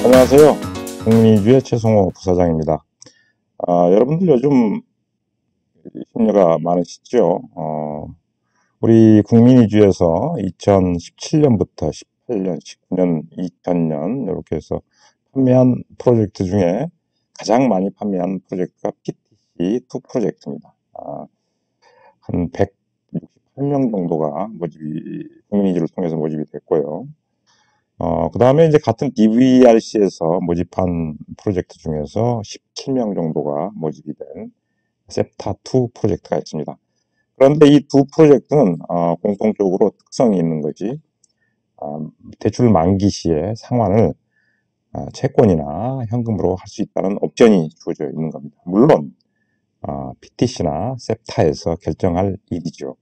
안녕하세요. 국민이주의 최성호 부사장입니다. 여러분들 요즘 심려가 많으시죠? 우리 국민이주에서 2017년부터 18년, 19년, 2000년 이렇게 해서 판매한 프로젝트 중에 가장 많이 판매한 프로젝트가 PTC2 프로젝트입니다. 한 168명 정도가 국민이주를 통해서 모집이 됐고요. 그 다음에 이제 같은 DVRC에서 모집한 프로젝트 중에서 17명 정도가 모집이 된 셉타2 프로젝트가 있습니다. 그런데 이 두 프로젝트는 공통적으로 특성이 있는 것이 대출 만기 시에 상환을 채권이나 현금으로 할 수 있다는 옵션이 주어져 있는 겁니다. 물론 PTC나 셉타에서 결정할 일이죠.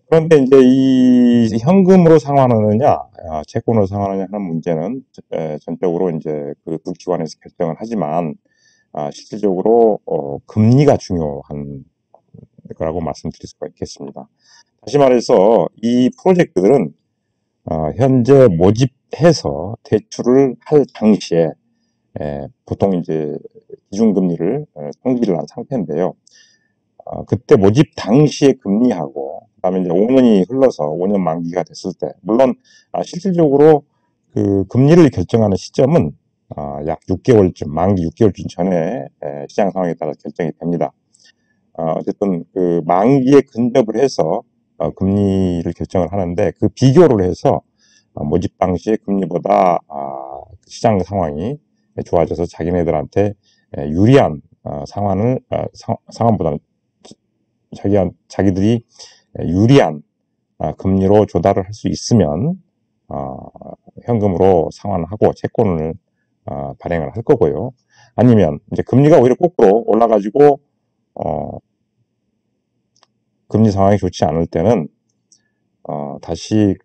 그런데 이제 이 현금으로 상환하느냐, 채권으로 상환하느냐 하는 문제는 전적으로 이제 그 두 기관에서 결정을 하지만 실질적으로 금리가 중요한 거라고 말씀드릴 수가 있겠습니다. 다시 말해서 이 프로젝트들은 현재 모집해서 대출을 할 당시에 보통 이제 기준금리를 통지를 한 상태인데요. 그때 모집 당시의 금리하고 그다음에 이제 5년이 흘러서 5년 만기가 됐을 때 물론 실질적으로 그 금리를 결정하는 시점은 약 6개월쯤 만기 6개월쯤 전에 시장 상황에 따라 결정이 됩니다. 어쨌든 그 만기에 근접을 해서 금리를 결정을 하는데 그 비교를 해서 모집 당시의 금리보다 시장 상황이 좋아져서 자기네들한테 유리한 상황보다는 자기들이 유리한 금리로 조달을 할 수 있으면 현금으로 상환하고 채권을 발행을 할 거고요. 아니면 이제 금리가 오히려 거꾸로 올라가지고 금리 상황이 좋지 않을 때는 다시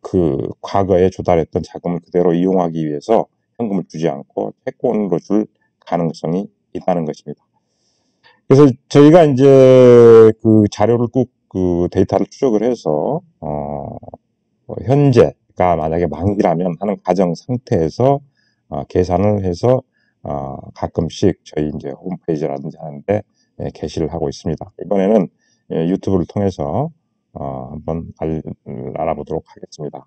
그 과거에 조달했던 자금을 그대로 이용하기 위해서 현금을 주지 않고 채권으로 줄 가능성이 있다는 것입니다. 그래서 저희가 이제 그 자료를 그 데이터를 추적을 해서 현재가 만약에 만기라면 하는 가정 상태에서 계산을 해서 가끔씩 저희 이제 홈페이지라든지 하는데 게시를 하고 있습니다. 이번에는 유튜브를 통해서 한번 알아보도록 하겠습니다.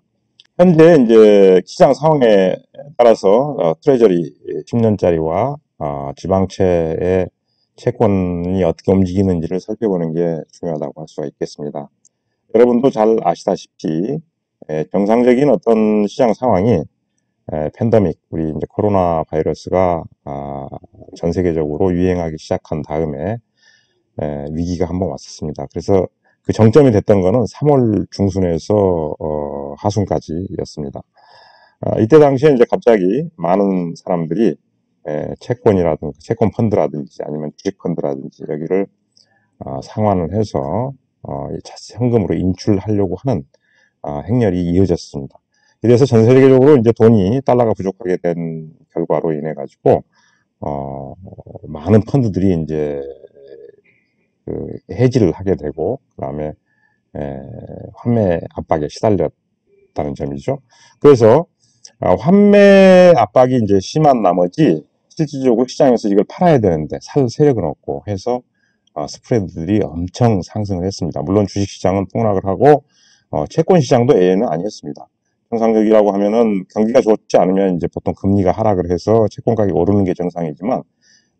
현재 이제 시장 상황에 따라서 트레저리 10년짜리와 지방채의 채권이 어떻게 움직이는지를 살펴보는 게 중요하다고 할 수가 있겠습니다. 여러분도 잘 아시다시피 정상적인 어떤 시장 상황이 팬데믹, 우리 이제 코로나 바이러스가 전 세계적으로 유행하기 시작한 다음에 위기가 한번 왔었습니다. 그래서 그 정점이 됐던 거는 3월 중순에서 하순까지였습니다. 이때 당시에 이제 갑자기 많은 사람들이 채권이라든지 채권 펀드라든지 아니면 주식 펀드라든지 여기를 상환을 해서 현금으로 인출하려고 하는 행렬이 이어졌습니다. 이래서 전 세계적으로 이제 달러가 부족하게 된 결과로 인해 가지고 많은 펀드들이 이제 그 해지를 하게 되고 그다음에 환매 압박에 시달렸다는 점이죠. 그래서 환매 압박이 이제 심한 나머지 실질적으로 시장에서 이걸 팔아야 되는데 살 세력은 없고 해서 스프레드들이 엄청 상승을 했습니다. 물론 주식시장은 폭락을 하고 채권 시장도 예외는 아니었습니다. 정상적이라고 하면은 경기가 좋지 않으면 이제 보통 금리가 하락을 해서 채권 가격이 오르는 게 정상이지만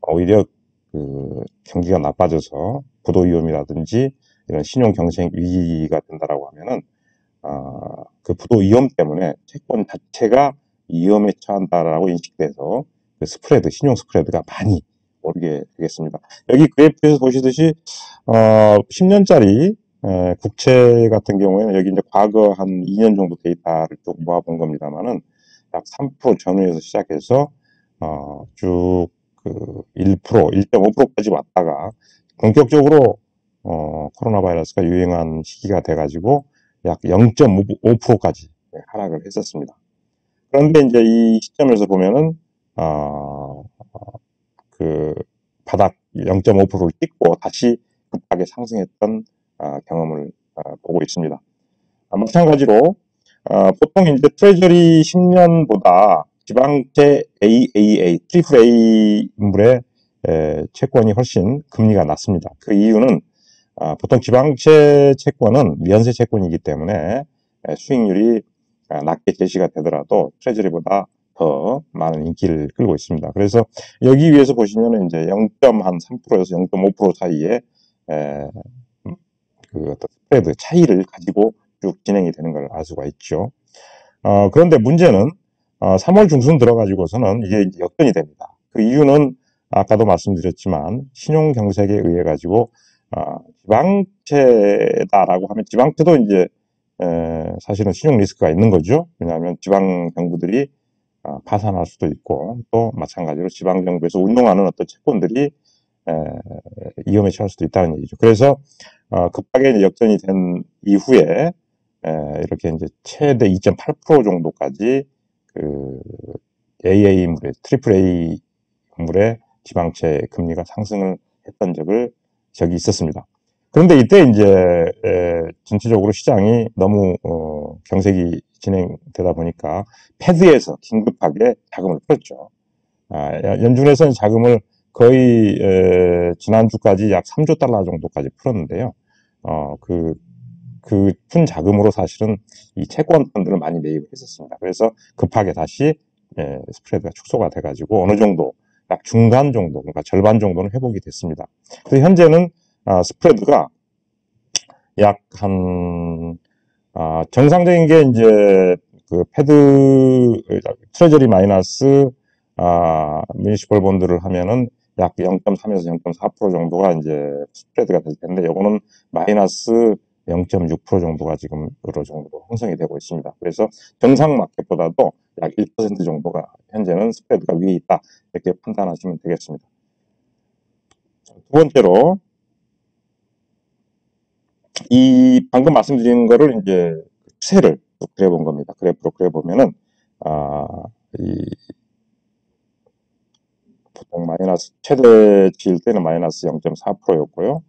오히려 그 경기가 나빠져서 부도 위험이라든지 이런 신용 경쟁 위기가 된다라고 하면은 그 부도 위험 때문에 채권 자체가 위험에 처한다라고 인식돼서 그 스프레드, 신용 스프레드가 많이 오르게 되겠습니다. 여기 그래프에서 보시듯이 10년짜리 국채 같은 경우에는 여기 이제 과거 한 2년 정도 데이터를 쭉 모아본 겁니다만은 약 3% 전후에서 시작해서 쭉 그 1%, 1.5%까지 왔다가 본격적으로 코로나 바이러스가 유행한 시기가 돼가지고 약 0.5%까지 하락을 했었습니다. 그런데 이제 이 시점에서 보면은 그 바닥 0.5%를 찍고 다시 급하게 상승했던 경험을 보고 있습니다. 마찬가지로 보통 이제 트레저리 10년보다 지방채 AAA, 트리플 A 물의 채권이 훨씬 금리가 낮습니다. 그 이유는 보통 지방채 채권은 미연세 채권이기 때문에 수익률이 낮게 제시가 되더라도 트레저리보다 더 많은 인기를 끌고 있습니다. 그래서 여기 위에서 보시면 이제 0.3%에서 0.5% 사이에 그 어떤 스프레드 차이를 가지고 쭉 진행이 되는 걸 알 수가 있죠. 그런데 문제는 3월 중순 들어가지고서는 이게 역전이 됩니다. 그 이유는 아까도 말씀드렸지만 신용경색에 의해 가지고 지방채다라고 하면 지방채도 이제 사실은 신용 리스크가 있는 거죠. 왜냐하면 지방 정부들이 파산할 수도 있고 또 마찬가지로 지방 정부에서 운용하는 어떤 채권들이 위험에 처할 수도 있다는 얘기죠. 그래서 급하게 역전이 된 이후에 이렇게 이제 최대 2.8% 정도까지 그 AA물의 트리플 A물의 지방채 금리가 상승을 했던 적이 있었습니다. 그런데 이때 이제 전체적으로 시장이 너무 경색이 진행되다 보니까 패드에서 긴급하게 자금을 풀었죠. 연준에서는 자금을 거의 지난주까지 약 3조 달러 정도까지 풀었는데요. 그 푼 자금으로 사실은 이 채권 펀드를 많이 매입을 했었습니다. 그래서 급하게 다시 스프레드가 축소가 돼가지고 어느 정도 약 중간 정도, 그러니까 절반 정도는 회복이 됐습니다. 그래서 현재는 스프레드가 약 한 정상적인 게 이제 그 패드 트레저리 마이너스 뮤니시펄 본드를 하면은 약 0.3에서 0.4% 정도가 이제 스프레드가 될 텐데 요거는 마이너스 0.6% 정도가 지금 여러 정도로 형성이 되고 있습니다. 그래서 정상 마켓보다도 약 1% 정도가 현재는 스프레드가 위에 있다 이렇게 판단하시면 되겠습니다. 두 번째로 이 방금 말씀드린 거를 이제 추세를 그려본 겁니다. 그래프로 그려보면은 이 보통 마이너스 최대치일 때는 마이너스 0.4%였고요.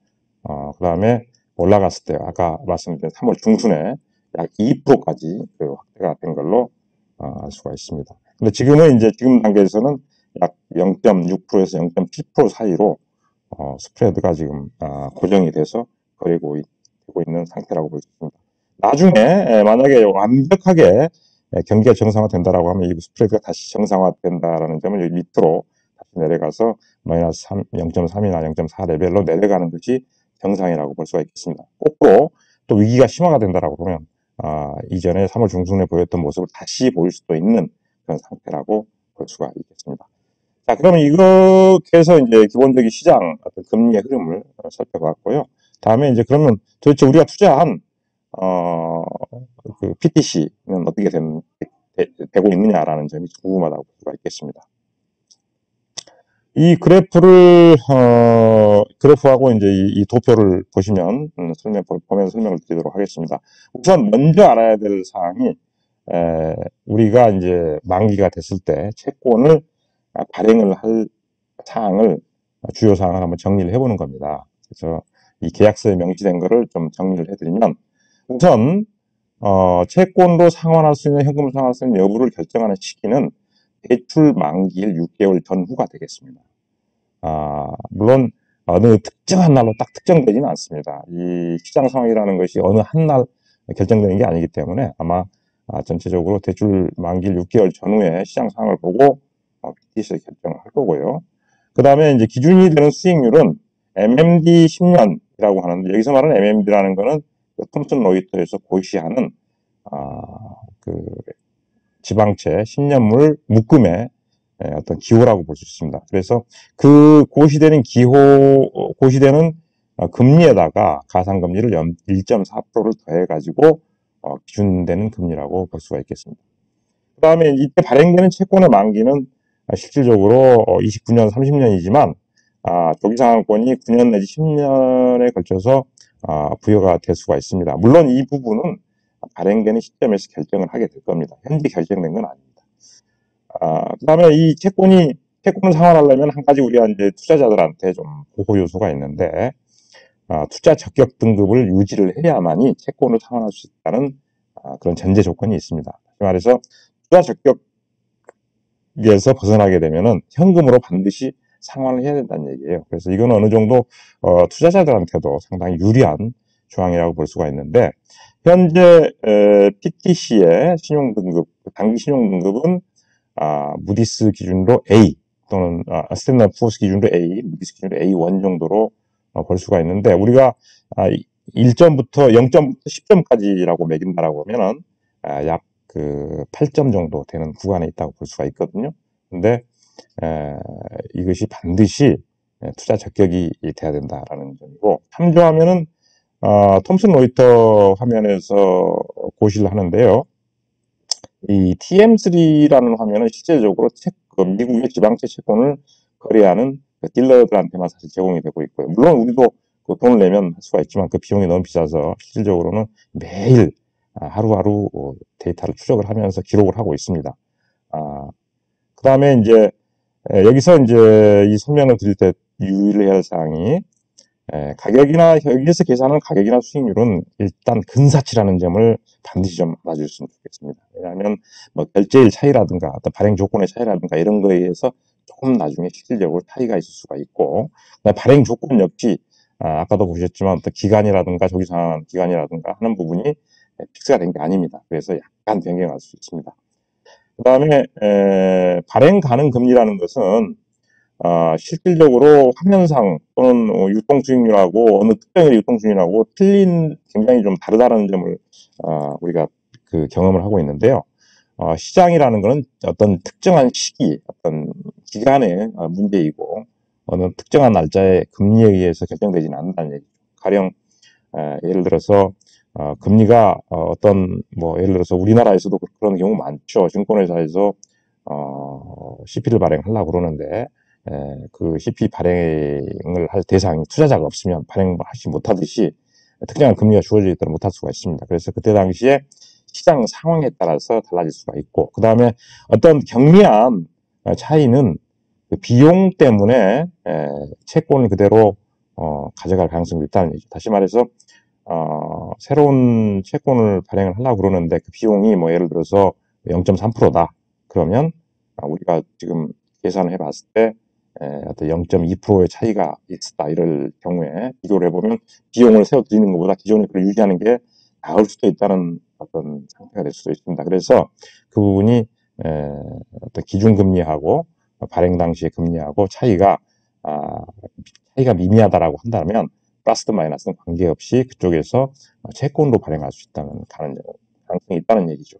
그 다음에 올라갔을 때 아까 말씀드린 3월 중순에 약 2%까지 그 확대가 된 걸로 알 수가 있습니다. 근데 지금은 이제 지금 단계에서는 약 0.6%에서 0.7% 사이로 스프레드가 지금 고정이 돼서 거래고 되고 있는 상태라고 볼 수 있습니다. 나중에 만약에 완벽하게 경기가 정상화된다라고 하면 이 스프레드가 다시 정상화된다라는 점을 여기 밑으로 다시 내려가서 마이너스 0.3이나 0.4 레벨로 내려가는 것이 정상이라고 볼 수가 있겠습니다. 거꾸로 또 위기가 심화가 된다라고 보면 이전에 3월 중순에 보였던 모습을 다시 보일 수도 있는 그런 상태라고 볼 수가 있겠습니다. 자, 그러면 이렇게 해서 이제 기본적인 시장 어떤 금리의 흐름을 살펴봤고요. 다음에 이제 그러면 도대체 우리가 투자한 그 PTC는 어떻게 되고 있느냐라는 점이 궁금하다고 볼 수가 있겠습니다. 이 그래프하고 이제 이 도표를 보시면 보면서 설명을 드리도록 하겠습니다. 우선 먼저 알아야 될 사항이 우리가 이제 만기가 됐을 때 채권을 발행을 할 사항을 주요 사항을 한번 정리를 해보는 겁니다. 그래서 이 계약서에 명시된 거를 좀 정리를 해드리면 우선 채권으로 상환할 수 있는 현금 상환할 수 있는 여부를 결정하는 시기는 대출 만기일 6개월 전후가 되겠습니다. 물론 어느 특정한 날로 딱 특정되지는 않습니다. 이 시장 상황이라는 것이 어느 한 날 결정되는 게 아니기 때문에 아마 전체적으로 대출 만기일 6개월 전후에 시장 상황을 보고 PTC를 결정을 할 거고요. 그 다음에 이제 기준이 되는 수익률은 MMD 10년이라고 하는데 여기서 말하는 MMD라는 거는 톰슨 로이터에서 고시하는 그 지방채 10년물 묶음의 어떤 기호라고 볼 수 있습니다. 그래서 그 고시되는 고시되는 금리에다가 가상금리를 1.4%를 더해가지고 기준되는 금리라고 볼 수가 있겠습니다. 그 다음에 이때 발행되는 채권의 만기는 실질적으로 29년, 30년이지만 조기상환권이 9년 내지 10년에 걸쳐서 부여가 될 수가 있습니다. 물론 이 부분은 발행되는 시점에서 결정을 하게 될 겁니다. 현재 결정된 건 아닙니다. 그 다음에 이 채권을 상환하려면 한 가지 우리가 이제 투자자들한테 좀 보호 요소가 있는데 투자 적격 등급을 유지를 해야만이 채권을 상환할 수 있다는 그런 전제 조건이 있습니다. 다시 말해서 투자 적격에서 벗어나게 되면은 현금으로 반드시 상환을 해야 된다는 얘기예요. 그래서 이건 어느 정도 투자자들한테도 상당히 유리한 조항이라고 볼 수가 있는데, 현재 PTC의 신용등급, 단기 신용등급은 무디스 기준으로 A 또는 스탠다드 푸어스 기준으로 A, 무디스 기준으로 A1 정도로 볼 수가 있는데, 우리가 1점부터 0점부터 10점까지라고 매긴다라고 하면은 약 그 8점 정도 되는 구간에 있다고 볼 수가 있거든요. 근데 이것이 반드시 투자 적격이 돼야 된다라는 점이고, 참조하면은 톰슨 로이터 화면에서 고시를 하는데요. 이 TM3라는 화면은 실제적으로 미국의 지방채 채권을 거래하는 딜러들한테만 사실 제공이 되고 있고요. 물론 우리도 그 돈을 내면 할 수가 있지만 그 비용이 너무 비싸서 실질적으로는 매일 하루하루 데이터를 추적을 하면서 기록을 하고 있습니다. 그 다음에 이제 여기서 이제 이 설명을 드릴 때 유의해야 할 사항이, 가격이나 여기에서 계산하는 가격이나 수익률은 일단 근사치라는 점을 반드시 좀 알아주셨으면 좋겠습니다. 왜냐하면 뭐 결제일 차이라든가 어떤 발행 조건의 차이라든가 이런 거에 의해서 조금 나중에 실질적으로 차이가 있을 수가 있고, 발행 조건 역시 아까도 보셨지만 어떤 기간이라든가 조기상환 기간이라든가 하는 부분이 픽스가 된 게 아닙니다. 그래서 약간 변경할 수 있습니다. 그 다음에 발행 가능 금리라는 것은 실질적으로 화면상 또는 유통수익률하고 어느 특정의 유통수익률하고 굉장히 좀 다르다는 점을 우리가 그 경험을 하고 있는데요. 시장이라는 것은 어떤 특정한 시기, 어떤 기간의 문제이고 어느 특정한 날짜의 금리에 의해서 결정되지는 않는다는 얘기죠. 가령 예를 들어서 금리가 어떤 뭐 예를 들어서 우리나라에서도 그런 경우 많죠. 증권회사에서 CP를 발행하려고 그러는데 그 CP 발행을 할 대상이 투자자가 없으면 발행하지 못하듯이 특정한 금리가 주어져 있도록 못할 수가 있습니다. 그래서 그때 당시에 시장 상황에 따라서 달라질 수가 있고, 그 다음에 어떤 경미한 차이는 그 비용 때문에 채권을 그대로 가져갈 가능성이 있다는 얘기죠. 다시 말해서 새로운 채권을 발행을 하려고 그러는데 그 비용이 뭐 예를 들어서 0.3%다. 그러면 우리가 지금 계산을 해봤을 때 어떤 0.2%의 차이가 있다. 이럴 경우에 비교를 해보면 비용을 세워드리는 것보다 기존에 그걸 유지하는 게 나을 수도 있다는 어떤 상태가 될 수도 있습니다. 그래서 그 부분이 어떤 기준금리하고 발행 당시의 금리하고 차이가 미미하다라고 한다면 플러스 마이너스는 관계없이 그쪽에서 채권으로 발행할 수 있다는 가능성이 있다는 얘기죠.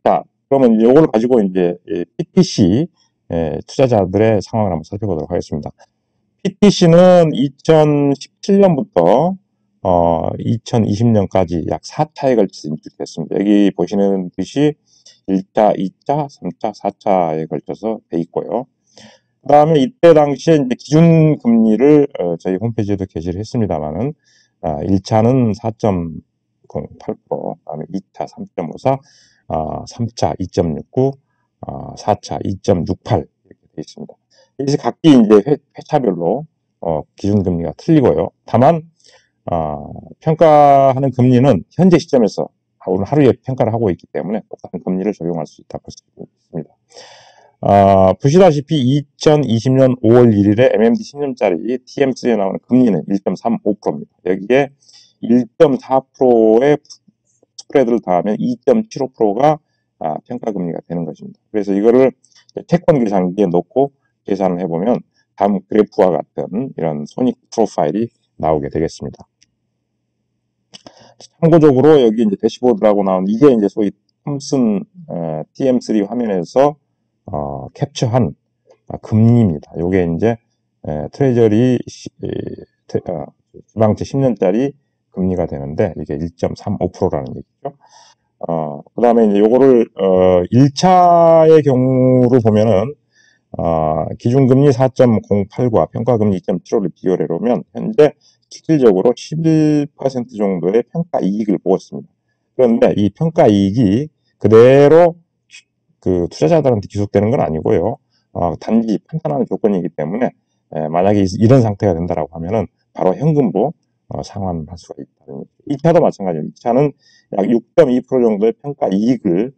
자, 그러면 이걸 가지고 이제 PTC 투자자들의 상황을 한번 살펴보도록 하겠습니다. PTC는 2017년부터 2020년까지 약 4차에 걸쳐서 인출됐습니다. 여기 보시는 듯이 1차, 2차, 3차, 4차에 걸쳐서 돼 있고요. 그 다음에 이때 당시에 이제 기준금리를 저희 홈페이지에도 게시를 했습니다만은 1차는 4.08%, 그다음에 2차 3.54, 3차 2.69, 4차 2.68 이렇게 되어 있습니다. 이제 각기 이제 회차별로 기준금리가 틀리고요. 다만 평가하는 금리는 현재 시점에서 오늘 하루에 평가를 하고 있기 때문에 똑같은 금리를 적용할 수 있다고 볼 수 있습니다. 보시다시피 2020년 5월 1일에 MMD 10년짜리 TM3에 나오는 금리는 1.35%입니다. 여기에 1.4%의 스프레드를 더하면 2.75%가 평가금리가 되는 것입니다. 그래서 이거를 채권 계산기에 놓고 계산을 해보면 다음 그래프와 같은 이런 손익 프로파일이 나오게 되겠습니다. 참고적으로 여기 이제 대시보드라고 나온 이게 이제 소위 톰슨 TM3 화면에서 캡처한 금리입니다. 요게 이제 트레저리 지방채 10년짜리 금리가 되는데 이게 1.35%라는 얘기죠. 그 다음에 이제 요거를 1차의 경우로 보면은 기준금리 4.08과 평가금리 2.75를 비교를 해보면 현재 실질적으로 11% 정도의 평가 이익을 보았습니다. 그런데 이 평가 이익이 그대로 그 투자자들한테 기속되는 건 아니고요. 단지 판단하는 조건이기 때문에 만약에 이런 상태가 된다라고 하면은 바로 현금으로 상환할 수가 있다. 2차도 마찬가지입니다. 2차는 약 6.2% 정도의 평가 이익을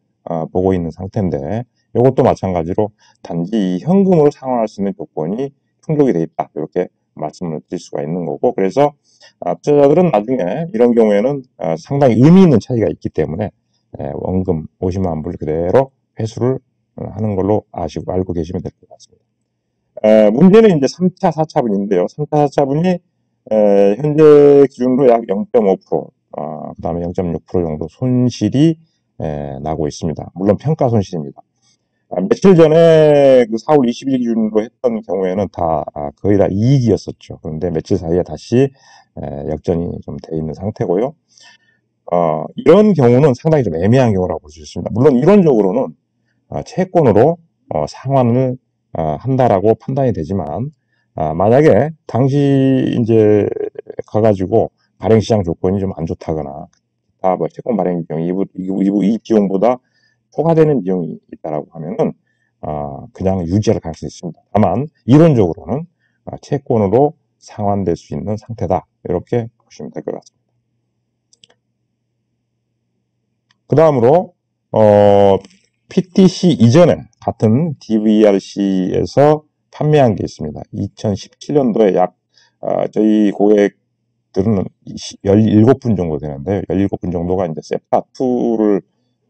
보고 있는 상태인데 이것도 마찬가지로 단지 현금으로 상환할 수 있는 조건이 충족이 되어 있다. 이렇게 말씀을 드릴 수가 있는 거고, 그래서 투자자들은 나중에 이런 경우에는 상당히 의미 있는 차이가 있기 때문에 원금 50만 불 그대로 회수를 하는 걸로 알고 계시면 될 것 같습니다. 문제는 이제 3차, 4차분인데요. 3차, 4차분이 현재 기준으로 약 0.5%, 그 다음에 0.6% 정도 손실이 나고 있습니다. 물론 평가 손실입니다. 며칠 전에 그 4월 20일 기준으로 했던 경우에는 거의 다 이익이었었죠. 그런데 며칠 사이에 다시 역전이 좀 돼 있는 상태고요. 이런 경우는 상당히 좀 애매한 경우라고 볼 수 있습니다. 물론 이론적으로는 채권으로 상환을 한다라고 판단이 되지만, 만약에 당시 이제 가가지고 발행시장 조건이 좀 안 좋다거나, 뭐 채권 발행 비용, 이 비용보다 초과되는 비용이 있다라고 하면은, 그냥 유지를 갈 수 있습니다. 다만, 이론적으로는 채권으로 상환될 수 있는 상태다. 이렇게 보시면 될 것 같습니다. 그 다음으로, PTC 이전에 같은 DVRC에서 판매한 게 있습니다. 2017년도에 약, 저희 고객들은 17분 정도 되는데, 17분 정도가 이제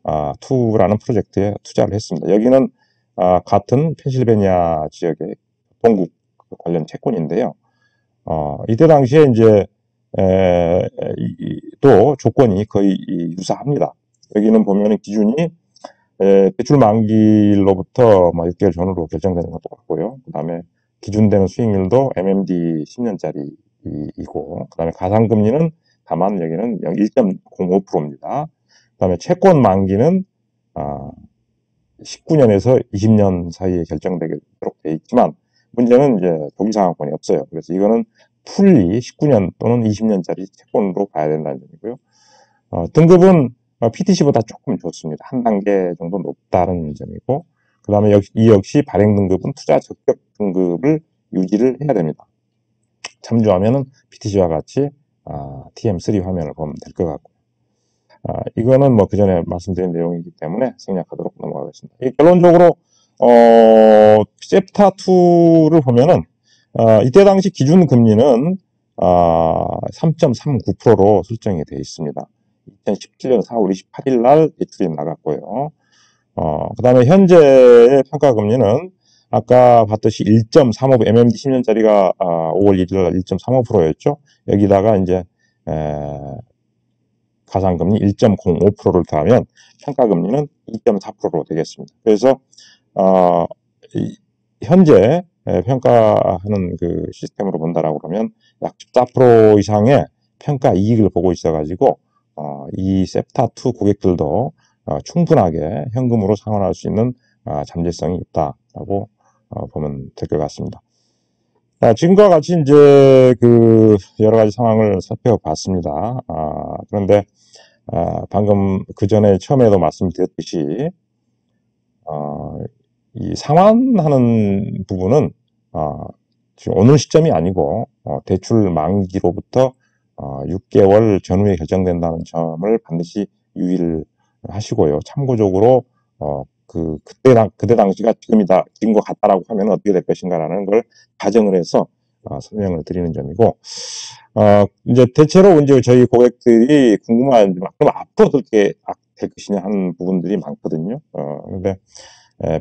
세파2라는 프로젝트에 투자를 했습니다. 여기는, 같은 펜실베니아 지역의 동국 관련 채권인데요. 이때 당시에 이제, 또 조건이 거의 유사합니다. 여기는 보면 기준이 대출 만기일로부터 6개월 전후로 결정되는 것도 같고요. 그 다음에 기준되는 수익률도 MMD 10년짜리이고, 그 다음에 가상금리는 다만 여기는 1.05%입니다. 그 다음에 채권 만기는 19년에서 20년 사이에 결정되도록 되어 있지만, 문제는 이제 조기상환권이 없어요. 그래서 이거는 풀리 19년 또는 20년짜리 채권으로 봐야 된다는 점이고요. 등급은 PTC보다 조금 좋습니다. 한 단계 정도 높다는 점이고, 그 다음에 이 역시 발행 등급은 투자 적격 등급을 유지를 해야 됩니다. 참조하면은 PTC와 같이 TM3 화면을 보면 될 것 같고, 이거는 뭐 그 전에 말씀드린 내용이기 때문에 생략하도록 넘어가겠습니다. 결론적으로 셉타2를 보면은 이때 당시 기준 금리는 3.39%로 설정이 되어 있습니다. 2017년 4월 28일 날 예출이 나갔고요. 그 다음에 현재의 평가금리는 아까 봤듯이 1.35, MMD 10년짜리가 5월 1일 날 1.35%였죠. 여기다가 이제 가상금리 1.05%를 더하면 평가금리는 2.4%로 되겠습니다. 그래서 현재 평가하는 그 시스템으로 본다라고 그러면 약 14% 이상의 평가 이익을 보고 있어가지고 이 셉타2 고객들도 충분하게 현금으로 상환할 수 있는 잠재성이 있다라고 보면 될 것 같습니다. 지금과 같이 이제 그 여러 가지 상황을 살펴봤습니다. 그런데 방금 그 전에 처음에도 말씀드렸듯이 이 상환하는 부분은 지금 오늘 시점이 아니고 대출 만기로부터 6개월 전후에 결정된다는 점을 반드시 유의를 하시고요. 참고적으로 그때 당시가 지금과 같다라고 하면 어떻게 될 것인가라는 걸 가정을 해서 설명을 드리는 점이고, 이제 대체로 이제 저희 고객들이 궁금한, 그럼 앞으로 어떻게 될 것이냐 하는 부분들이 많거든요. 근데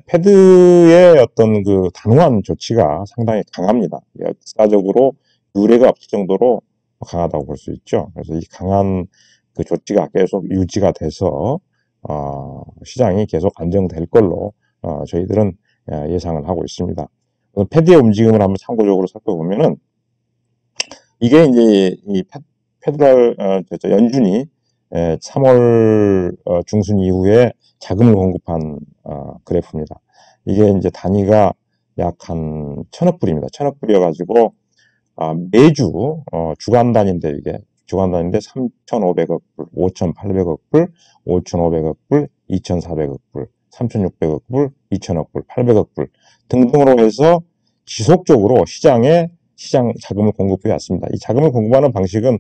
패드의 어떤 그 단호한 조치가 상당히 강합니다. 역사적으로 유례가 없을 정도로 강하다고 볼 수 있죠. 그래서 이 강한 그 조치가 계속 유지가 돼서 시장이 계속 안정될 걸로 저희들은 예상을 하고 있습니다. 패드의 움직임을 한번 참고적으로 살펴보면은 이게 이제 이 페더럴 연준이 3월 중순 이후에 자금을 공급한 그래프입니다. 이게 이제 단위가 약 한 1,000억 불입니다. 1,000억 불이어가지고 매주 주간 단위인데 이게 주간 단위인데 3,500억 불, 5,800억 불, 5,500억 불, 2,400억 불, 3,600억 불, 2,000억 불, 800억 불 등등으로 해서 지속적으로 시장에 시장 자금을 공급해 왔습니다. 이 자금을 공급하는 방식은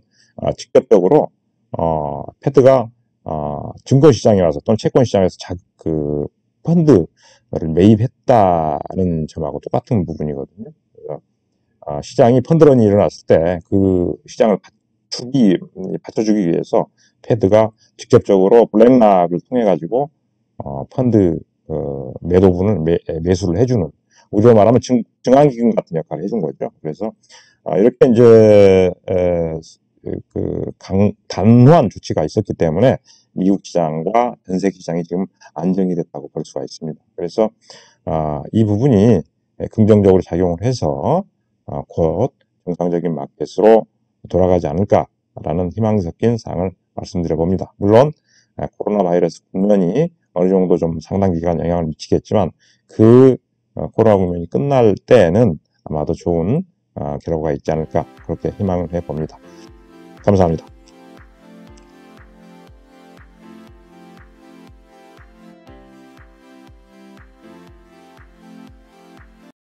직접적으로 패드가 증권시장에 와서 또는 채권시장에서 펀드를 매입했다는 점하고 똑같은 부분이거든요. 그래서 시장이 펀드런이 일어났을 때 그 시장을 받쳐주기 위해서 패드가 직접적으로 블랙락을 통해 가지고 펀드 매도분을 매수를 해주는, 우리로 말하면 증강기금 같은 역할을 해준 거죠. 그래서 이렇게 이제 단호한 조치가 있었기 때문에 미국 시장과 전세 시장이 지금 안정이 됐다고 볼 수가 있습니다. 그래서 이 부분이 긍정적으로 작용을 해서 곧 정상적인 마켓으로 돌아가지 않을까라는 희망 섞인 사항을 말씀드려 봅니다. 물론 코로나 바이러스 국면이 어느 정도 좀 상당 기간 영향을 미치겠지만 그 코로나 국면이 끝날 때에는 아마도 좋은 결과가 있지 않을까, 그렇게 희망을 해봅니다. 감사합니다.